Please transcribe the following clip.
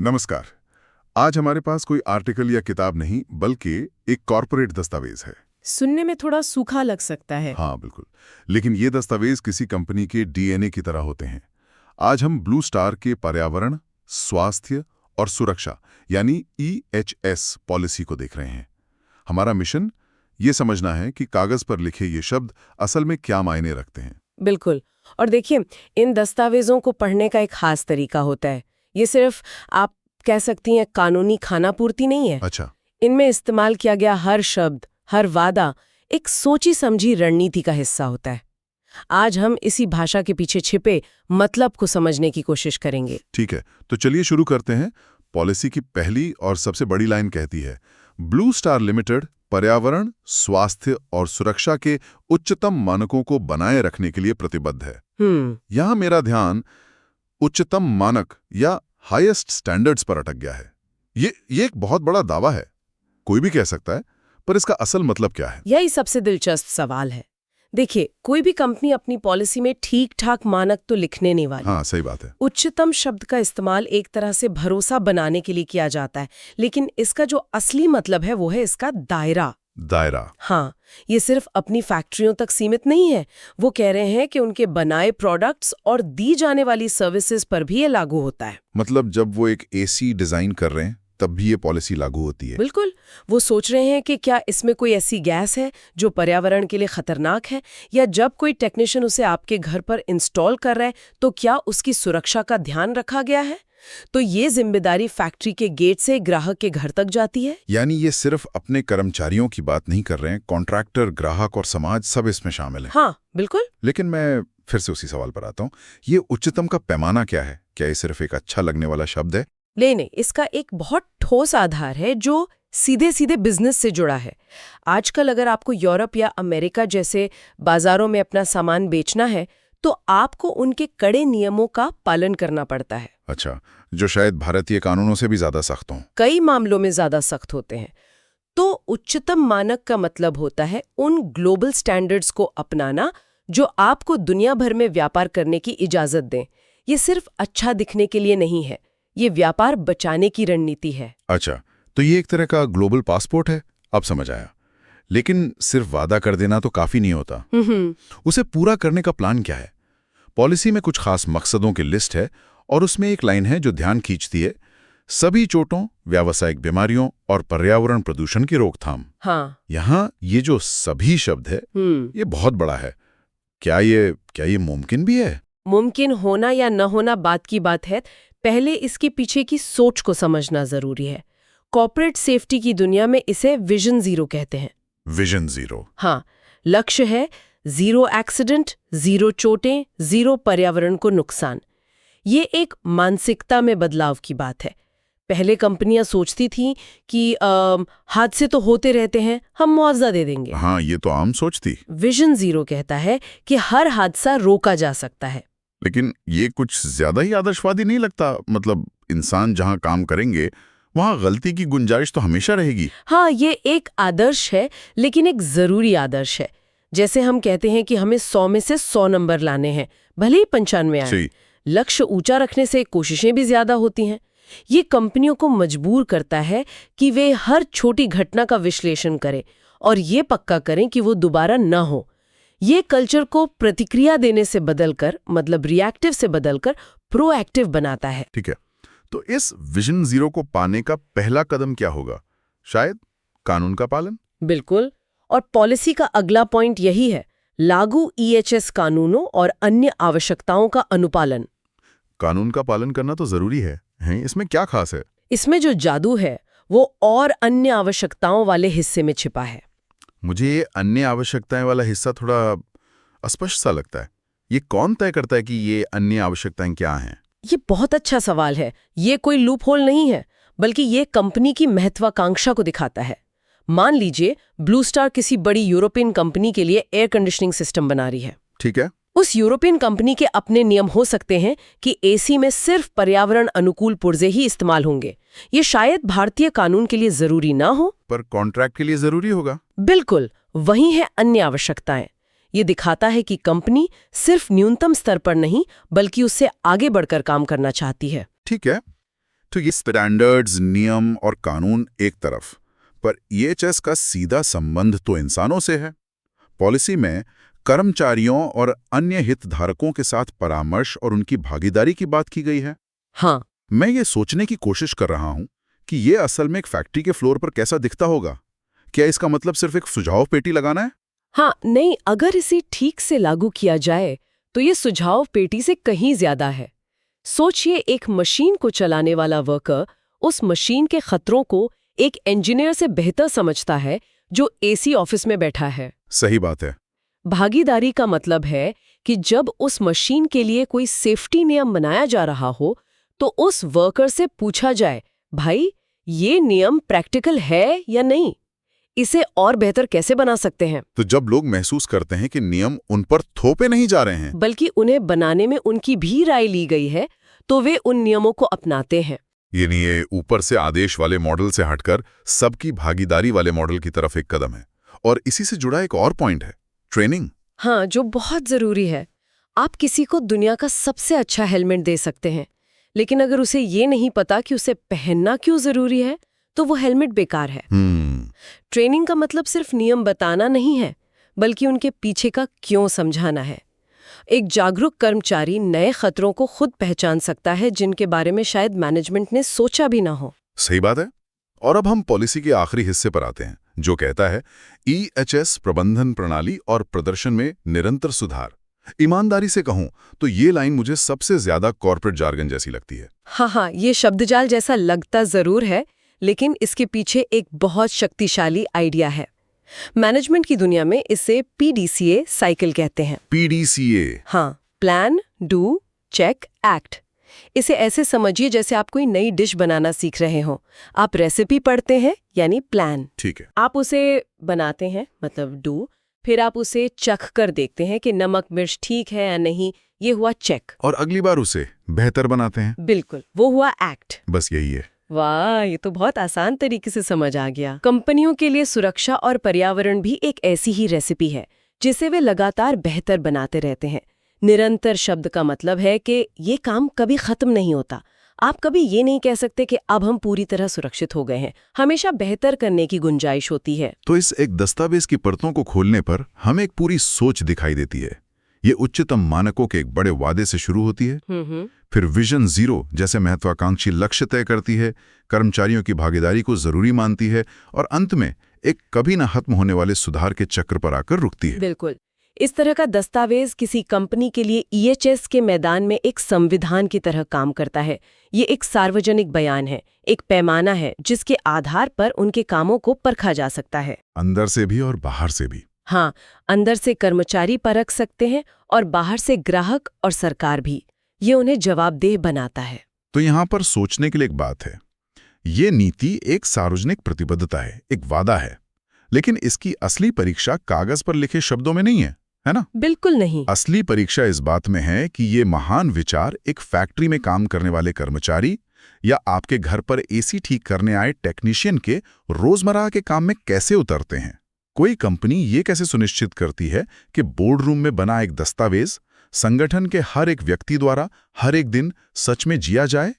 नमस्कार। आज हमारे पास कोई आर्टिकल या किताब नहीं बल्कि एक कॉर्पोरेट दस्तावेज है। सुनने में थोड़ा सूखा लग सकता है। हाँ बिल्कुल, लेकिन ये दस्तावेज किसी कंपनी के डीएनए की तरह होते हैं। आज हम ब्लू स्टार के पर्यावरण, स्वास्थ्य और सुरक्षा यानी EHS पॉलिसी को देख रहे हैं। हमारा मिशन ये समझना है कि कागज पर लिखे ये शब्द असल में क्या मायने रखते हैं। बिल्कुल। और देखिए, इन दस्तावेजों को पढ़ने का एक खास तरीका होता है। ये सिर्फ आप कह सकती हैं कानूनी खानापूर्ति नहीं है। अच्छा। इनमें इस्तेमाल किया गया हर शब्द, हर वादा एक सोची समझी रणनीति का हिस्सा होता है। आज हम इसी भाषा के पीछे छिपे मतलब को समझने की कोशिश करेंगे। ठीक है, तो चलिए शुरू करते हैं। पॉलिसी की पहली और सबसे बड़ी लाइन कहती है, ब्लू स्टार लिमिटेड पर्यावरण, स्वास्थ्य और सुरक्षा के उच्चतम मानकों को बनाए रखने के लिए प्रतिबद्ध है। यहां मेरा ध्यान उच्चतम मानक या हाईएस्ट स्टैंडर्ड्स पर अटक गया है। ये एक बहुत बड़ा दावा है, कोई भी कह सकता है, पर इसका असल मतलब क्या है? यही सबसे दिलचस्प सवाल है। देखिए, कोई भी कंपनी अपनी पॉलिसी में ठीक ठाक मानक तो लिखने नहीं वाली। हाँ, सही बात है। उच्चतम शब्द का इस्तेमाल एक तरह से भरोसा बनाने के लिए किया जाता है, लेकिन इसका जो असली मतलब है वो है इसका दायरा। हाँ, ये सिर्फ अपनी फैक्ट्रियों तक सीमित नहीं है। वो कह रहे हैं कि उनके बनाए प्रोडक्ट्स और दी जाने वाली सर्विसेज पर भी ये लागू होता है। मतलब जब वो एक AC डिजाइन कर रहे हैं तब भी ये पॉलिसी लागू होती है। बिल्कुल। वो सोच रहे हैं कि क्या इसमें कोई ऐसी गैस है जो पर्यावरण के लिए खतरनाक है, या जब कोई टेक्नीशियन उसे आपके घर पर इंस्टॉल कर रहा है तो क्या उसकी सुरक्षा का ध्यान रखा गया है। तो ये जिम्मेदारी फैक्ट्री के गेट से ग्राहक के घर तक जाती है। यानी ये सिर्फ अपने कर्मचारियों की बात नहीं कर रहे हैं, कॉन्ट्रैक्टर, ग्राहक और समाज सब इसमें शामिल है। हाँ बिल्कुल। लेकिन मैं फिर से उसी सवाल पर आता हूँ, ये उच्चतम का पैमाना क्या है? क्या ये सिर्फ एक अच्छा लगने वाला शब्द है? नहीं, इसका एक बहुत ठोस आधार है जो सीधे सीधे बिजनेस से जुड़ा है। आजकल अगर आपको यूरोप या अमेरिका जैसे बाजारों में अपना सामान बेचना है तो आपको उनके कड़े नियमों का पालन करना पड़ता है। अच्छा, जो शायद भारतीय कानूनों से भी ज्यादा सख्त हों। कई मामलों में ज्यादा सख्त होते हैं। तो उच्चतम मानक का मतलब होता है उन ग्लोबल स्टैंडर्ड्स को अपनाना जो आपको दुनिया भर में व्यापार करने की इजाजत दें। ये सिर्फ अच्छा दिखने के लिए नहीं है, ये व्यापार बचाने की रणनीति है। अच्छा, तो ये एक तरह का ग्लोबल पासपोर्ट है। अब समझ आया। लेकिन सिर्फ वादा कर देना तो काफी नहीं होता। उसे पूरा करने का प्लान क्या है? पॉलिसी में कुछ खास मकसदों की लिस्ट है और उसमें एक लाइन है जो ध्यान खींचती है, सभी चोटों, व्यावसायिक बीमारियों और पर्यावरण प्रदूषण की रोकथाम। हाँ। यहाँ ये जो सभी शब्द है ये बहुत बड़ा है। क्या ये मुमकिन भी है? मुमकिन होना या न होना बात की बात है, पहले इसके पीछे की सोच को समझना जरूरी है। कॉर्पोरेट सेफ्टी की दुनिया में इसे विजन जीरो कहते हैं। Vision zero? हाँ, लक्ष्य है जीरो एक्सीडेंट, जीरो चोटें, जीरो पर्यावरण को नुकसान। ये एक मानसिकता में बदलाव की बात है। पहले कंपनियां सोचती थीं कि हादसे तो होते रहते हैं, हम मुआवजा दे देंगे। हाँ, ये तो आम सोच थी। विजन जीरो कहता है कि हर हादसा रोका जा सकता है। लेकिन ये कुछ ज्यादा ही आदर्शवादी नहीं लगता? मतलब इंसान जहां काम करेंगे वहां गलती की गुंजाइश तो हमेशा रहेगी। हाँ, ये एक आदर्श है, लेकिन एक जरूरी आदर्श है। जैसे हम कहते हैं कि हमें 100 में से 100 नंबर लाने हैं, भले ही 95 आए। लक्ष्य ऊंचा रखने से कोशिशें भी ज्यादा होती हैं। ये कंपनियों को मजबूर करता है कि वे हर छोटी घटना का विश्लेषण करें और ये पक्का करें कि वो दोबारा न हो। ये कल्चर को प्रतिक्रिया देने से बदलकर, मतलब रिएक्टिव से बदलकर प्रोएक्टिव बनाता है। ठीक है, तो इस विजन जीरो को पाने का पहला कदम क्या होगा? शायद कानून का पालन? बिल्कुल। और पॉलिसी का अगला पॉइंट यही है, लागू EHS कानूनों और अन्य आवश्यकताओं का अनुपालन। कानून का पालन करना तो जरूरी है। इसमें क्या खास है? इसमें जो जादू है वो और अन्य आवश्यकताओं वाले हिस्से में छिपा है। मुझे ये अन्य आवश्यकताएं वाला हिस्सा थोड़ा अस्पष्ट सा लगता है। ये कौन तय करता है कि ये अन्य आवश्यकताएं क्या हैं? ये बहुत अच्छा सवाल है। ये कोई लूप होल नहीं है, बल्कि ये कंपनी की महत्वाकांक्षा को दिखाता है। मान लीजिए ब्लू स्टार किसी बड़ी यूरोपियन कंपनी के लिए एयर कंडीशनिंग सिस्टम बना रही है। ठीक है। उस यूरोपियन कंपनी के अपने नियम हो सकते हैं कि AC में सिर्फ पर्यावरण अनुकूल पुर्जे ही इस्तेमाल होंगे। ये शायद भारतीय कानून के लिए जरूरी ना हो, पर कॉन्ट्रैक्ट के लिए जरूरी होगा। बिल्कुल। वही है अन्य आवश्यकताएं। ये दिखाता है कि कंपनी सिर्फ न्यूनतम स्तर पर नहीं बल्कि उससे आगे बढ़कर काम करना चाहती है। ठीक है, तो ये स्टैंडर्ड्स, नियम और कानून एक तरफ, पर ईएचएस का सीधा संबंध तो इंसानों से है। पॉलिसी में कर्मचारियों और अन्य हितधारकों के साथ परामर्श और उनकी भागीदारी की बात की गई है। हाँ, मैं ये सोचने की कोशिश कर रहा हूं कि ये असल में एक फैक्ट्री के फ्लोर पर कैसा दिखता होगा। क्या इसका मतलब सिर्फ एक सुझाव पेटी लगाना है? हाँ, नहीं, अगर इसे ठीक से लागू किया जाए तो ये सुझाव पेटी से कहीं ज्यादा है। सोचिए, एक मशीन को चलाने वाला वर्कर उस मशीन के खतरों को एक इंजीनियर से बेहतर समझता है जो एसी ऑफिस में बैठा है। सही बात है। भागीदारी का मतलब है कि जब उस मशीन के लिए कोई सेफ्टी नियम बनाया जा रहा हो तो उस वर्कर से पूछा जाए, भाई ये नियम प्रैक्टिकल है या नहीं, इसे और बेहतर कैसे बना सकते हैं। तो जब लोग महसूस करते हैं कि नियम उन पर थोपे नहीं जा रहे हैं, बल्कि उन्हें बनाने में उनकी भी राय ली गई है, तो वे उन नियमों को अपनाते हैं। यानी ये ऊपर से आदेश वाले मॉडल से हटकर सबकी भागीदारी वाले मॉडल की तरफ एक कदम है। और इसी से जुड़ा एक और पॉइंट है, ट्रेनिंग। हाँ, जो बहुत जरूरी है। आप किसी को दुनिया का सबसे अच्छा हेलमेट दे सकते हैं, लेकिन अगर उसे ये नहीं पता कि उसे पहनना क्यों जरूरी है, तो वो हेलमेट बेकार है। ट्रेनिंग का मतलब सिर्फ नियम बताना नहीं है, बल्कि उनके पीछे का क्यों समझाना है। एक जागरूक कर्मचारी नए खतरों को खुद पहचान सकता है, जिनके बारे में शायद मैनेजमेंट ने सोचा भी ना हो। सही बात है। और अब हम पॉलिसी के आखिरी हिस्से पर आते हैं, जो कहता है ईएचएस प्रबंधन प्रणाली और प्रदर्शन में निरंतर सुधार। ईमानदारी से कहूं तो ये लाइन मुझे सबसे ज्यादा कॉर्पोरेट जार्गन जैसी लगती है। हाँ, ये शब्दजाल जैसा लगता जरूर है, लेकिन इसके पीछे एक बहुत शक्तिशाली आइडिया है। मैनेजमेंट की दुनिया में इसे पीडीसीए साइकिल कहते हैं। पीडीसीए? हाँ, प्लान, डू, चेक, एक्ट। इसे ऐसे समझिए जैसे आप कोई नई डिश बनाना सीख रहे हो। आप रेसिपी पढ़ते हैं, यानी प्लान। ठीक है। आप उसे बनाते हैं, मतलब डू। फिर आप उसे चख कर देखते हैं कि नमक मिर्च ठीक है या नहीं, ये हुआ चेक। और अगली बार उसे बेहतर बनाते हैं। बिल्कुल, वो हुआ एक्ट। बस यही है। वाह, ये तो बहुत आसान तरीके से समझ आ गया। कंपनियों के लिए सुरक्षा और पर्यावरण भी एक ऐसी ही रेसिपी है, जिसे वे लगातार बेहतर बनाते रहते हैं। निरंतर शब्द का मतलब है कि ये काम कभी खत्म नहीं होता। आप कभी ये नहीं कह सकते कि अब हम पूरी तरह सुरक्षित हो गए हैं। हमेशा बेहतर करने की गुंजाइश होती है। तो इस एक दस्तावेज की परतों को खोलने पर हमें एक पूरी सोच दिखाई देती है। ये उच्चतम मानकों के एक बड़े वादे से शुरू होती है, फिर विजन 0 जैसे महत्वाकांक्षी लक्ष्य तय करती है, कर्मचारियों की भागीदारी को जरूरी मानती है, और अंत में एक कभी न खत्म होने वाले सुधार के चक्र पर आकर रुकती है। बिल्कुल, इस तरह का दस्तावेज किसी कंपनी के लिए ईएचएस के मैदान में एक संविधान की तरह काम करता है। ये एक सार्वजनिक बयान है, एक पैमाना है जिसके आधार पर उनके कामों को परखा जा सकता है, अंदर से भी और बाहर से भी। हाँ, अंदर से कर्मचारी परख सकते हैं और बाहर से ग्राहक और सरकार भी। ये उन्हें जवाबदेह बनाता है। तो यहाँ पर सोचने के लिए एक बात है, ये नीति एक सार्वजनिक प्रतिबद्धता है, एक वादा है, लेकिन इसकी असली परीक्षा कागज पर लिखे शब्दों में नहीं है ना? बिल्कुल नहीं। असली परीक्षा इस बात में है कि ये महान विचार एक फैक्ट्री में काम करने वाले कर्मचारी या आपके घर पर एसी ठीक करने आए टेक्नीशियन के रोजमर्रा के काम में कैसे उतरते हैं। कोई कंपनी ये कैसे सुनिश्चित करती है कि बोर्ड रूम में बना एक दस्तावेज संगठन के हर एक व्यक्ति द्वारा हर एक दिन सच में जिया जाए